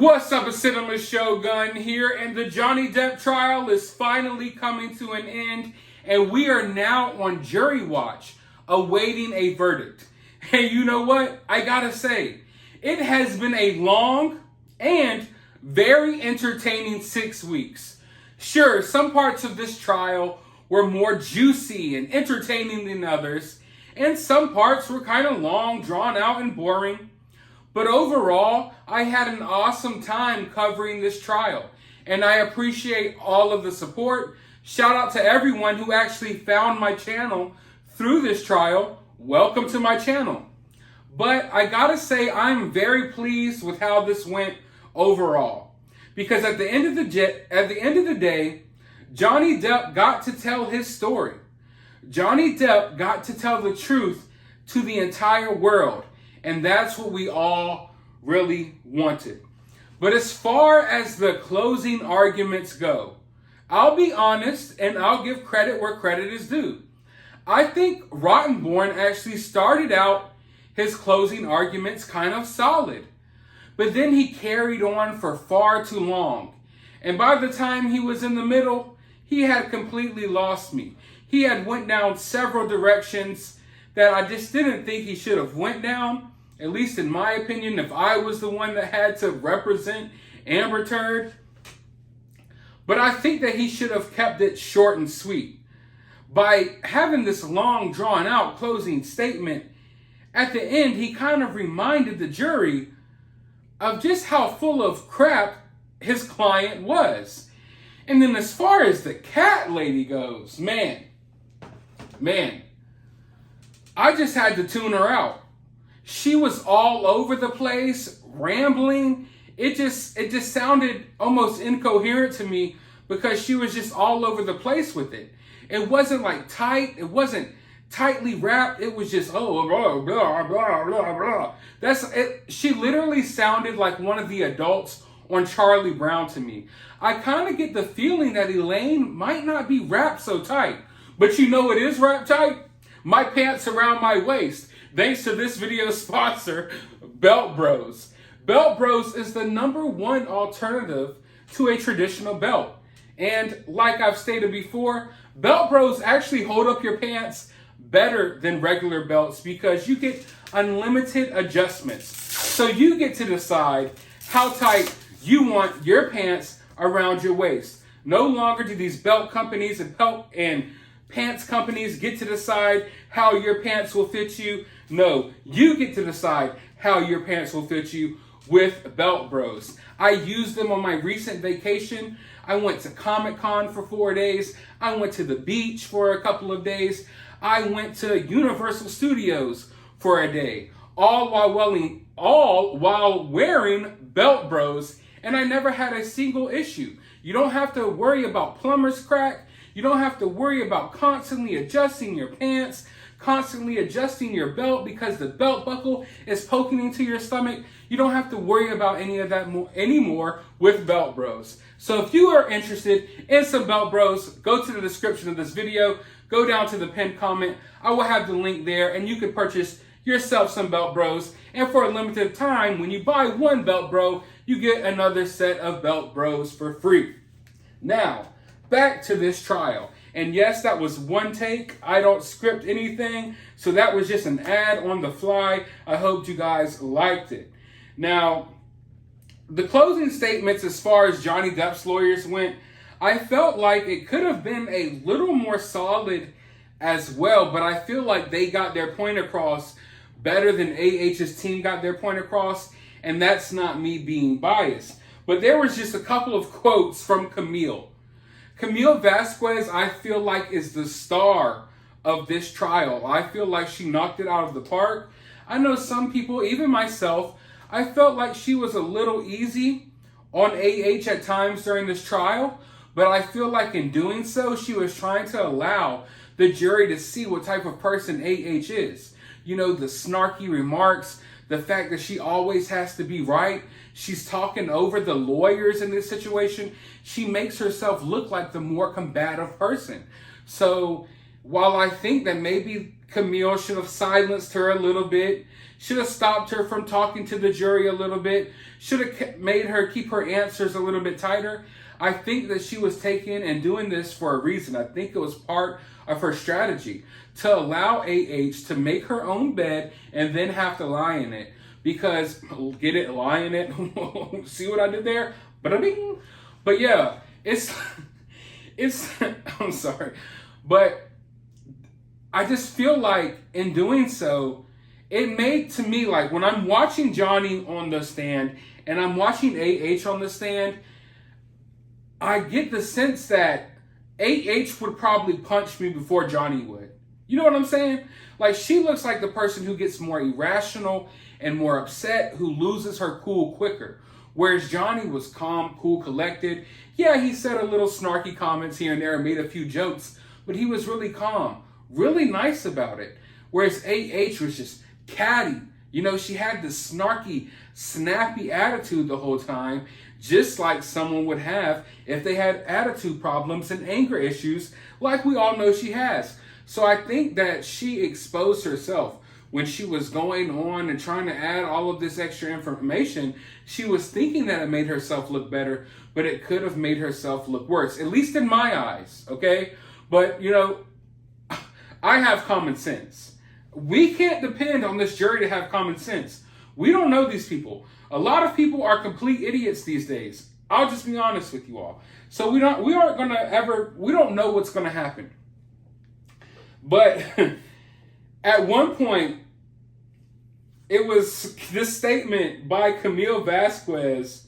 What's up, a Cinema Shogun here, and the Johnny Depp trial is finally coming to an end, and we are now on jury watch, awaiting a verdict. And you know what? I gotta say, it has been a long and very entertaining 6 weeks. Sure, some parts of this trial were more juicy and entertaining than others, and some parts were kind of long, drawn out, and boring. But overall, I had an awesome time covering this trial, and I appreciate all of the support. Shout out to everyone who actually found my channel through this trial. Welcome to my channel. But I gotta say, I'm very pleased with how this went overall, because at the end of the day, Johnny Depp got to tell his story. Johnny Depp got to tell the truth to the entire world. And that's what we all really wanted. But as far as the closing arguments go, I'll be honest and I'll give credit where credit is due. I think Rottenborn actually started out his closing arguments kind of solid. But then he carried on for far too long. And by the time he was in the middle, he had completely lost me. He had went down several directions that I just didn't think he should have went down, at least in my opinion, if I was the one that had to represent Amber Turd. But I think that he should have kept it short and sweet. By having this long, drawn-out closing statement, at the end, he kind of reminded the jury of just how full of crap his client was. And then as far as the cat lady goes, man, I just had to tune her out. She was all over the place, rambling. It just sounded almost incoherent to me because she was just all over the place with it. It wasn't like tight. It wasn't tightly wrapped. It was just, oh, blah, blah, blah, blah, blah. That's it. She literally sounded like one of the adults on Charlie Brown to me. I kind of get the feeling that Elaine might not be wrapped so tight. But you know what is wrapped tight? My pants around my waist. Thanks to this video's sponsor, Belt Bros. Belt Bros is the #1 alternative to a traditional belt. And like I've stated before, Belt Bros actually hold up your pants better than regular belts because you get unlimited adjustments. So you get to decide how tight you want your pants around your waist. No longer do these belt companies and pants companies get to decide how your pants will fit you. No, you get to decide how your pants will fit you with Belt Bros. I used them on my recent vacation. I went to Comic-Con for 4 days. I went to the beach for a couple of days. I went to Universal Studios for a day, all while wearing Belt Bros, and I never had a single issue. You don't have to worry about plumber's crack. You don't have to worry about constantly adjusting your pants, constantly adjusting your belt because the belt buckle is poking into your stomach. You don't have to worry about any of that anymore with Belt Bros. So if you are interested in some Belt Bros, go to the description of this video, go down to the pinned comment. I will have the link there, and you can purchase yourself some Belt Bros. And for a limited time, when you buy one Belt Bro, you get another set of Belt Bros for free. Now, back to this trial. And yes, that was one take. I don't script anything, so that was just an ad on the fly. I hope you guys liked it. Now, the closing statements as far as Johnny Depp's lawyers went, I felt like it could have been a little more solid as well, but I feel like they got their point across better than AH's team got their point across, and that's not me being biased. But there was just a couple of quotes from Camille. Camille Vasquez, I feel like, is the star of this trial. I feel like she knocked it out of the park. I know some people, even myself, I felt like she was a little easy on AH at times during this trial, but I feel like in doing so, she was trying to allow the jury to see what type of person AH is. You know, the snarky remarks, the fact that she always has to be right. She's talking over the lawyers in this situation. She makes herself look like the more combative person. So while I think that maybe Camille should have silenced her a little bit, should have stopped her from talking to the jury a little bit, should have made her keep her answers a little bit tighter. I think that she was taking and doing this for a reason. I think it was part of her strategy to allow AH to make her own bed and then have to lie in it. Because, get it, lie in it? See what I did there? Ba-da-bing. But yeah, it's, I'm sorry. But I just feel like in doing so, it made to me like when I'm watching Johnny on the stand and I'm watching AH on the stand, I get the sense that AH would probably punch me before Johnny would. You know what I'm saying? Like, she looks like the person who gets more irrational and more upset, who loses her cool quicker. Whereas Johnny was calm, cool, collected. Yeah, he said a little snarky comments here and there and made a few jokes, but he was really calm, really nice about it. Whereas AH was just catty. You know, she had this snarky, snappy attitude the whole time, just like someone would have if they had attitude problems and anger issues, like we all know she has. So I think that she exposed herself when she was going on and trying to add all of this extra information. She was thinking that it made herself look better, but it could have made herself look worse, at least in my eyes, okay? But, you know, I have common sense. We can't depend on this jury to have common sense. We don't know these people. A lot of people are complete idiots these days. I'll just be honest with you all. So we don't know what's gonna happen. But at one point, it was this statement by Camille Vasquez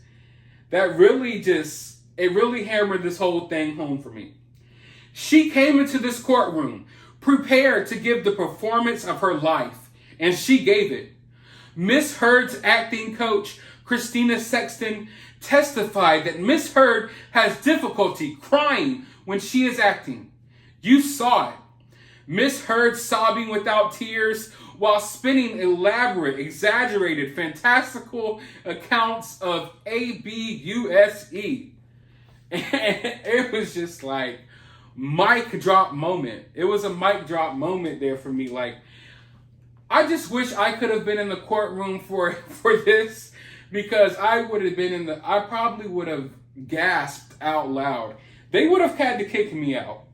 that really hammered this whole thing home for me. She came into this courtroom prepared to give the performance of her life, and she gave it. Miss Heard's acting coach, Christina Sexton, testified that Miss Heard has difficulty crying when she is acting. You saw it. Miss Heard sobbing without tears while spinning elaborate, exaggerated, fantastical accounts of ABUSE. And it was just like mic drop moment. It was a mic drop moment there for me. Like, I just wish I could have been in the courtroom for this, because I probably would have gasped out loud. They would have had to kick me out.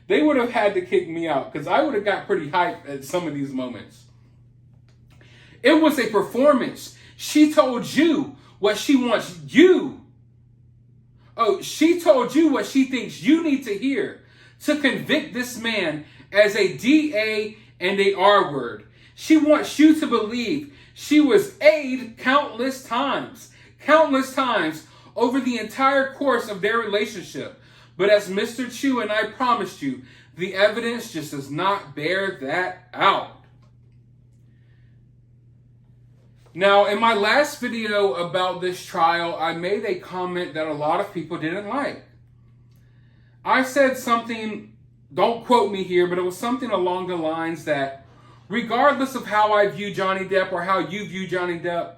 They would have had to kick me out because I would have got pretty hyped at some of these moments. It was a performance. She told you what she wants you. Oh, she told you what she thinks you need to hear to convict this man as a DA and a R word. She wants you to believe she was A'd countless times over the entire course of their relationship. But as Mr. Chu and I promised you, the evidence just does not bear that out. Now, in my last video about this trial, I made a comment that a lot of people didn't like. I said something, don't quote me here, but it was something along the lines that regardless of how I view Johnny Depp or how you view Johnny Depp,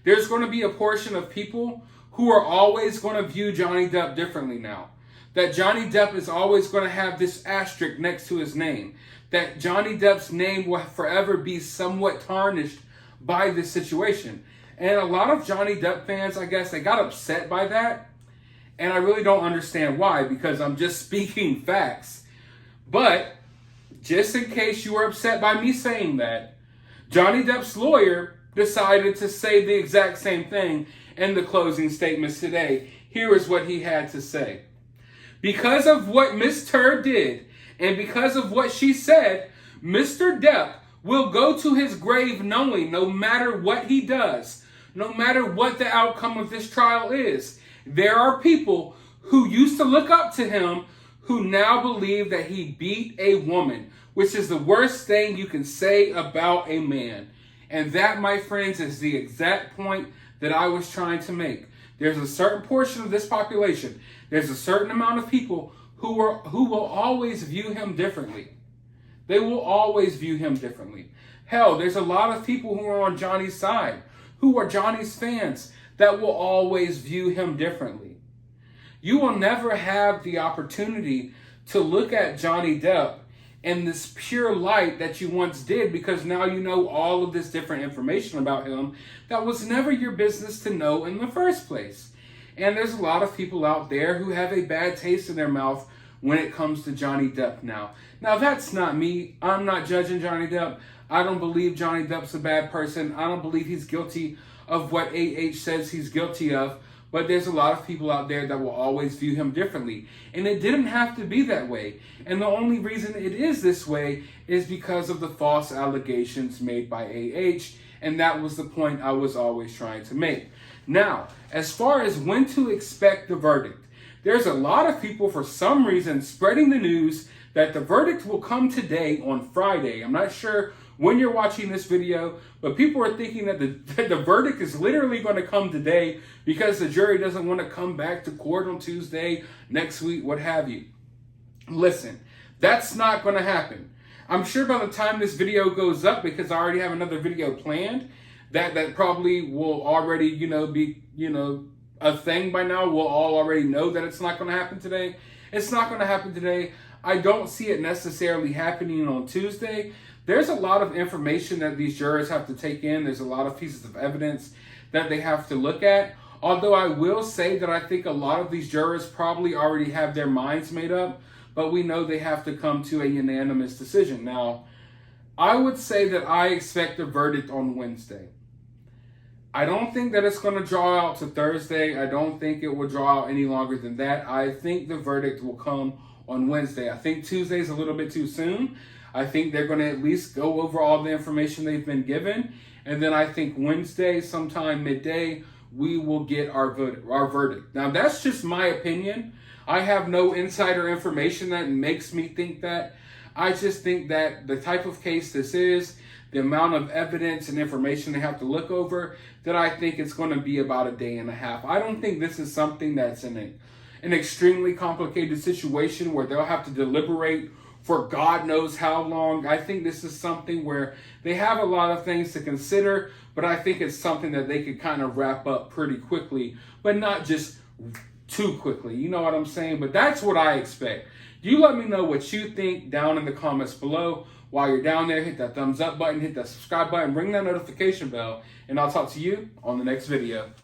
there's going to be a portion of people who are always going to view Johnny Depp differently now. That Johnny Depp is always going to have this asterisk next to his name. That Johnny Depp's name will forever be somewhat tarnished by this situation. And a lot of Johnny Depp fans, I guess, they got upset by that. And I really don't understand why, because I'm just speaking facts. But just in case you were upset by me saying that, Johnny Depp's lawyer decided to say the exact same thing in the closing statements today. Here is what he had to say. Because of what Miss Heard did, and because of what she said, Mr. Depp will go to his grave knowing no matter what he does, no matter what the outcome of this trial is, there are people who used to look up to him who now believe that he beat a woman, which is the worst thing you can say about a man. And that, my friends, is the exact point that I was trying to make. There's a certain portion of this population, there's a certain amount of people who will always view him differently. They will always view him differently. Hell, there's a lot of people who are on Johnny's side, who are Johnny's fans, that will always view him differently. You will never have the opportunity to look at Johnny Depp in this pure light that you once did, because now you know all of this different information about him that was never your business to know in the first place. And there's a lot of people out there who have a bad taste in their mouth when it comes to Johnny Depp now. Now, that's not me. I'm not judging Johnny Depp. I don't believe Johnny Depp's a bad person. I don't believe he's guilty of what says he's guilty of. But there's a lot of people out there that will always view him differently. And it didn't have to be that way. And the only reason it is this way is because of the false allegations made by And that was the point I was always trying to make. Now, as far as when to expect the verdict, there's a lot of people for some reason spreading the news that the verdict will come today on Friday. I'm not sure when you're watching this video, but people are thinking that the verdict is literally going to come today because the jury doesn't want to come back to court on Tuesday, next week, what have you. Listen, that's not going to happen. I'm sure by the time this video goes up, because I already have another video planned, that probably will already, be, a thing by now. We'll all already know that it's not going to happen today. It's not going to happen today. I don't see it necessarily happening on Tuesday. There's a lot of information that these jurors have to take in. There's a lot of pieces of evidence that they have to look at. Although I will say that I think a lot of these jurors probably already have their minds made up, but we know they have to come to a unanimous decision. Now, I would say that I expect a verdict on Wednesday. I don't think that it's going to draw out to Thursday. I don't think it will draw out any longer than that. I think the verdict will come on Wednesday. I think Tuesday's a little bit too soon. I think they're going to at least go over all the information they've been given. And then I think Wednesday, sometime midday, we will get our verdict. Now, that's just my opinion. I have no insider information that makes me think that. I just think that the type of case this is, the amount of evidence and information they have to look over, that I think it's going to be about a day and a half. I don't think this is something that's an extremely complicated situation where they'll have to deliberate for God knows how long. I think this is something where they have a lot of things to consider, but I think it's something that they could kind of wrap up pretty quickly, but not just too quickly. You know what I'm saying? But that's what I expect. You let me know what you think down in the comments below. While you're down there, hit that thumbs up button, hit that subscribe button, ring that notification bell, and I'll talk to you on the next video.